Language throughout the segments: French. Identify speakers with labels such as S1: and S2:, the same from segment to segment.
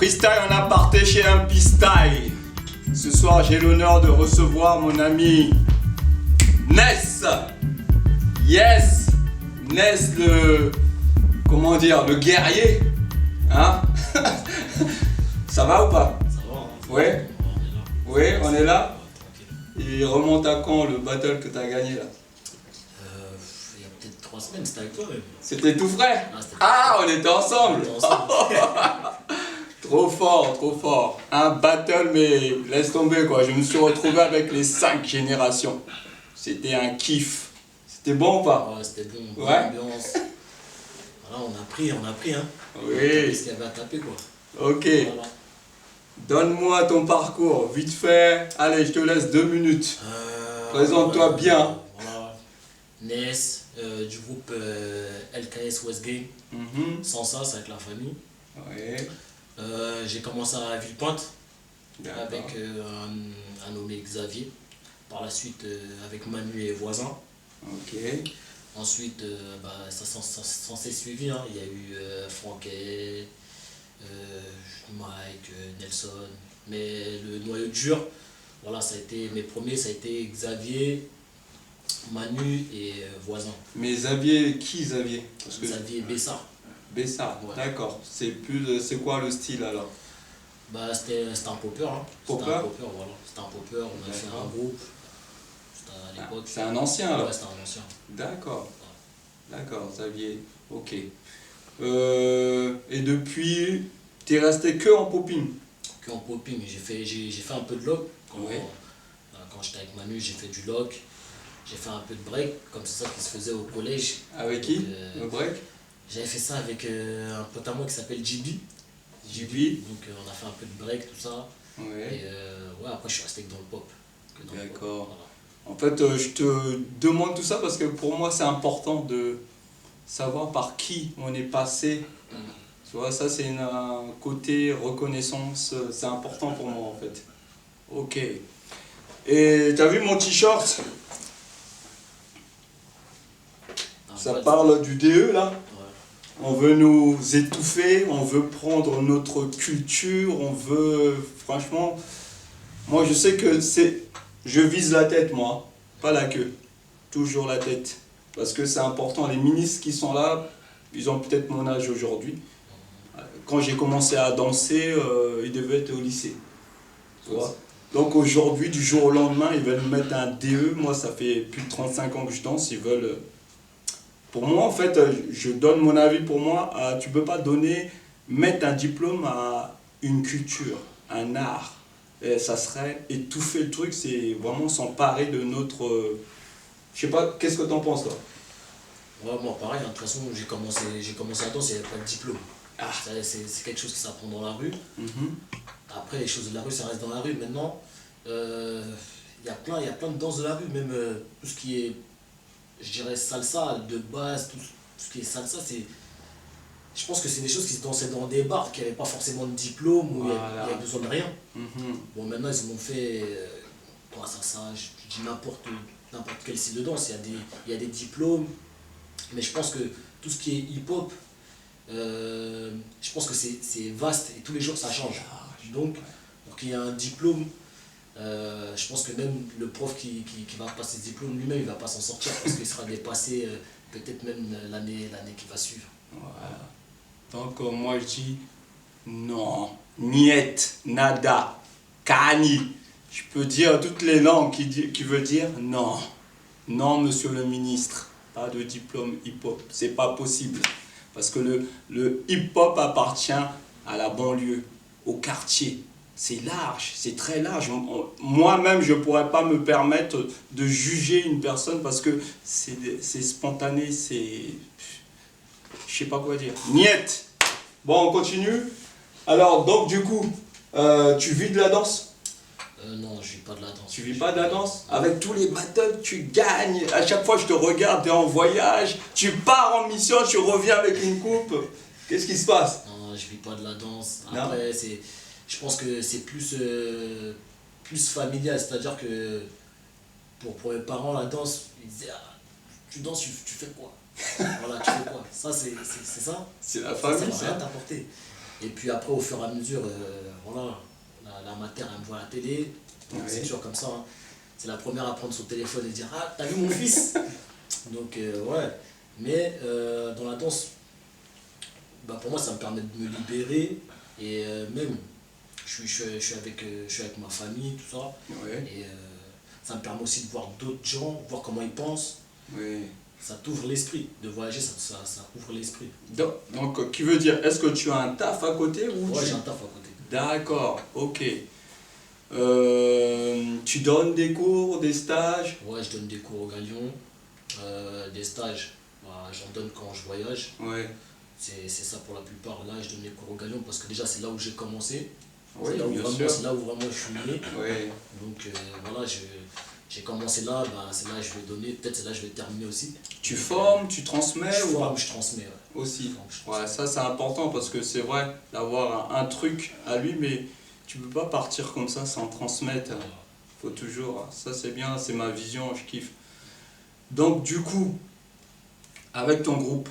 S1: Freestyle en aparté chez Impistyle. Ce soir, j'ai l'honneur de recevoir mon ami Ness. Yes, Ness le... Comment dire, le guerrier. Hein? Ça va ou pas?
S2: Ça va, hein?
S1: Ouais.
S2: On est là.
S1: Oui, on est là.
S2: Tranquille.
S1: Et remonte à quand le battle que t'as gagné là?
S2: Il y a peut-être 3 semaines, c'était avec toi même.
S1: C'était tout frais?
S2: Ah, c'était
S1: Ah, on était ensemble.
S2: On était ensemble.
S1: Trop fort, trop fort. Un battle, mais laisse tomber quoi. Je me suis retrouvé avec les 5 générations. C'était un kiff. C'était bon ou pas?
S2: Ouais, c'était bon, bonne
S1: Ouais.
S2: ambiance. Voilà, on a pris, hein.
S1: Oui.
S2: Qu'est-ce qu'il y avait à taper, quoi.
S1: Ok.
S2: Voilà.
S1: Donne-moi ton parcours, vite fait. Allez, je te laisse 2 minutes. Présente-toi bien.
S2: Voilà. Ness, du groupe LKS Westgate. Sans ça, c'est avec la famille.
S1: Ouais.
S2: J'ai commencé à Villepinte
S1: D'accord.
S2: avec un nommé Xavier. Par la suite, avec Manu et voisins.
S1: Ok.
S2: Ensuite, ça s'est suivi, hein. Il y a eu Franquet, Mike, Nelson. Mais le noyau dur, voilà, ça a été, mes premiers, ça a été Xavier, Manu et voisins.
S1: Mais Xavier, qui Xavier? Parce que
S2: Xavier Bessard.
S1: Bessard,
S2: Ouais.
S1: d'accord. C'est quoi le style alors?
S2: C'était un popper, hein.
S1: Popper?
S2: C'était un popper, voilà. C'était un popper, on a fait un groupe. C'était à l'époque.
S1: C'est un ancien alors?
S2: Ouais, c'était un ancien.
S1: D'accord. D'accord, Xavier. Ok. Et depuis, t'es resté que en popping?
S2: Que en popping, j'ai fait un peu de lock.
S1: Ouais.
S2: Quand j'étais avec Manu, j'ai fait du lock. J'ai fait un peu de break, comme c'est ça qui se faisait au collège.
S1: Avec qui?
S2: Donc,
S1: Le break?
S2: J'avais fait ça avec un pote à moi qui s'appelle JB.
S1: JB.
S2: Donc on a fait un peu de break, tout ça.
S1: Ouais.
S2: Et ouais, après je suis resté que dans le pop. Que dans le pop,
S1: D'accord.
S2: voilà.
S1: En fait, je te demande tout ça parce que pour moi, c'est important de savoir par qui on est passé. Tu vois, ça, c'est un côté reconnaissance. C'est important pour moi, en fait. Ok. Et t'as vu mon t-shirt? Ça
S2: Ouais,
S1: parle du DE, là.
S2: ouais.
S1: On veut nous étouffer, on veut prendre notre culture, on veut... Franchement, moi, je sais que c'est... Je vise la tête, moi, pas la queue. Toujours la tête. Parce que c'est important. Les ministres qui sont là, ils ont peut-être mon âge aujourd'hui. Quand j'ai commencé à danser, ils devaient être au lycée. Tu vois? Donc aujourd'hui, du jour au lendemain, ils veulent me mettre un DE. Moi, ça fait plus de 35 ans que je danse. Ils veulent... Pour moi, en fait, je donne mon avis pour moi. Tu ne peux pas mettre un diplôme à une culture, un art. Et ça serait étouffer le truc, c'est vraiment s'emparer de notre... je sais pas, qu'est-ce que tu en penses, toi?
S2: Ouais, moi pareil, hein. De toute façon, j'ai commencé à danser, il n'y avait pas de diplôme.
S1: Ah.
S2: C'est quelque chose qui s'apprend dans la rue.
S1: Mhm.
S2: Après, les choses de la rue, ça reste dans la rue. Maintenant, il y a plein de danses de la rue, même tout ce qui est, je dirais, salsa, de base, tout ce qui est salsa, je pense que c'est des choses qui se dansaient dans des bars, qui n'avaient pas forcément de diplôme, où il y
S1: Voilà.
S2: a besoin de rien.
S1: Mhm.
S2: Bon, maintenant, ils m'ont fait, ça, je dis n'importe quel style de danse, il y a des diplômes, mais je pense que tout ce qui est hip-hop, je pense que c'est vaste et tous les jours ça change. Donc, pour qu'il y ait un diplôme, je pense que même le prof qui va passer ce diplôme lui-même, il ne va pas s'en sortir parce qu'il sera dépassé peut-être même l'année qui va suivre.
S1: Voilà. Donc moi je dis non, niet, nada, kani. Je peux dire toutes les langues qui veut dire non. Non, monsieur le ministre, pas de diplôme hip-hop, c'est pas possible. Parce que le hip-hop appartient à la banlieue, au quartier. C'est large, c'est très large. Moi-même, je ne pourrais pas me permettre de juger une personne parce que c'est spontané, c'est... Je sais pas quoi dire. Niet. Bon, on continue. Alors, donc du coup, tu vis de la danse?
S2: Non, je ne vis pas de la danse.
S1: Tu vis pas de la danse? Avec tous les battles, tu gagnes. À chaque fois, je te regarde, tu es en voyage. Tu pars en mission, tu reviens avec une coupe. Qu'est-ce qui se passe?
S2: Non, je vis pas de la danse.
S1: Non.
S2: Après, je pense que c'est plus familial. C'est-à-dire que pour mes parents, la danse, ils disaient ah, tu danses, tu fais quoi? Voilà, tu fais quoi? Ça, c'est ça.
S1: C'est la
S2: Ça
S1: famille,
S2: va rien
S1: ça.
S2: t'apporter. Et puis après, au fur et à mesure, voilà, la mater, elle me voit à la télé. C'est toujours comme ça. Hein. C'est la première à prendre son téléphone et dire ah, t'as vu mon fils. Donc, ouais. Mais dans la danse, bah, pour moi, ça me permet de me libérer. Et même, je suis avec ma famille, tout ça.
S1: Ouais.
S2: Et ça me permet aussi de voir d'autres gens, voir comment ils pensent.
S1: Oui.
S2: Ça t'ouvre l'esprit. De voyager, ça ouvre l'esprit.
S1: Donc, qui veut dire, est-ce que tu as un taf à côté ou
S2: Ouais, j'ai un taf à côté.
S1: D'accord, ok. Tu donnes des cours, des stages?
S2: Ouais, je donne des cours au Galion. Des stages, bah, j'en donne quand je voyage.
S1: Ouais.
S2: C'est ça pour la plupart. Là, je donne des cours au Galion parce que déjà, c'est là où j'ai commencé.
S1: Oui,
S2: c'est là où
S1: bien
S2: vraiment,
S1: sûr.
S2: c'est là où vraiment je suis né.
S1: Ouais.
S2: Donc voilà, j'ai commencé là, bah, c'est là que je vais donner. Peut-être c'est là que je vais terminer aussi.
S1: Tu
S2: Donc,
S1: formes, tu transmets
S2: je
S1: ou
S2: forme,
S1: pas?
S2: je transmets. Ouais.
S1: Aussi.
S2: Je forme, je transmets.
S1: Ouais, ça c'est important parce que c'est vrai d'avoir un truc à lui, mais tu peux pas partir comme ça sans transmettre. Faut toujours. Ça c'est bien, c'est ma vision, je kiffe. Donc du coup, avec ton groupe,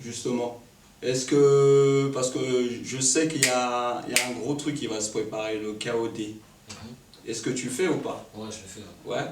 S1: justement, est-ce que, parce que je sais qu'il y a un gros truc qui va se préparer, le KOD. Est-ce que tu fais ou pas?
S2: Ouais, je le fais.
S1: Ouais.
S2: Ouais.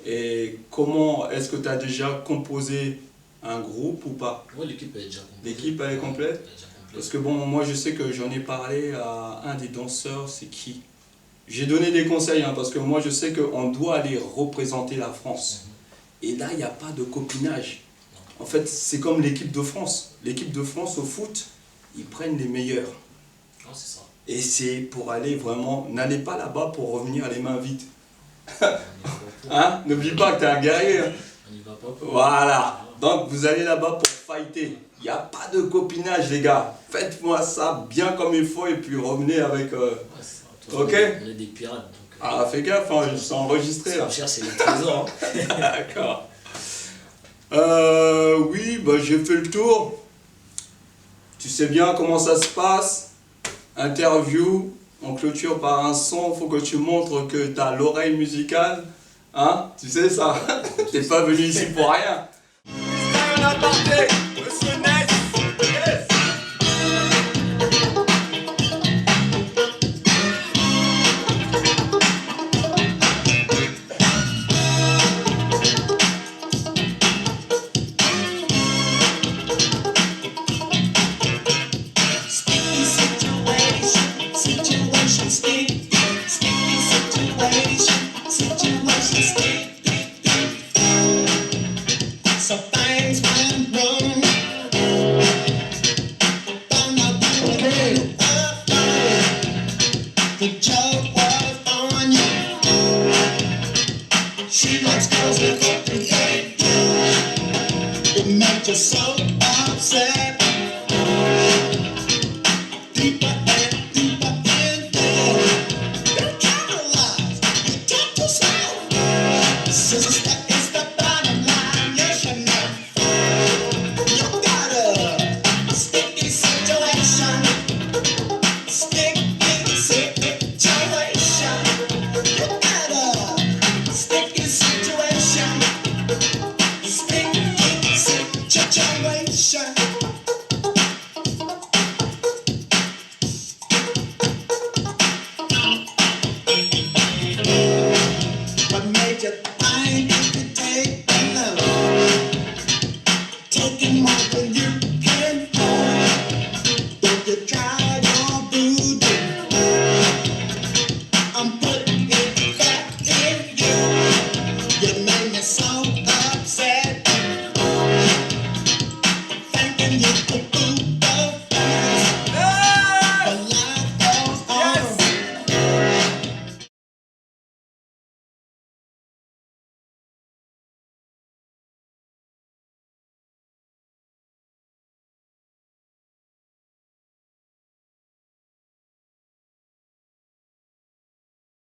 S1: Et comment, est-ce que tu as déjà composé un groupe ou pas?
S2: Ouais, l'équipe elle est déjà complète.
S1: L'équipe elle est complète?
S2: Elle est déjà complète.
S1: Parce que bon, moi je sais que j'en ai parlé à un des danseurs, c'est qui? J'ai donné des conseils, hein, parce que moi je sais qu'on doit aller représenter la France. Et là, il n'y a pas de copinage. En fait, c'est comme l'équipe de France. L'équipe de France au foot, ils prennent les meilleurs.
S2: Ah, c'est ça.
S1: Et c'est pour aller vraiment... N'allez pas là-bas pour revenir les mains vides.
S2: On y va pas.
S1: Hein? N'oublie pas que tu es un guerrier. Hein.
S2: On y va pas.
S1: Voilà. Donc vous allez là-bas pour fighter. Il n'y a pas de copinage, les gars. Faites-moi ça bien comme il faut et puis revenez avec...
S2: Ouais, c'est ça. De toute façon,
S1: Ok.
S2: On est des pirates. Donc,
S1: Ah, fais gaffe, hein, je suis enregistré
S2: ce
S1: là.
S2: qu'on cherche, c'est les trésors. Hein.
S1: D'accord. Oui, bah, j'ai fait le tour. Tu sais bien comment ça se passe. Interview, on clôture par un son. Faut que tu montres que tu as l'oreille musicale. Hein? Tu sais ça? T'es pas venu ici pour rien. Monsieur Ness. Yes.
S3: Sticky situation, sticky situation, sticky. So things went wrong. Don't know who to the joke was on you. She likes girls with everything. It made you so upset. Deeper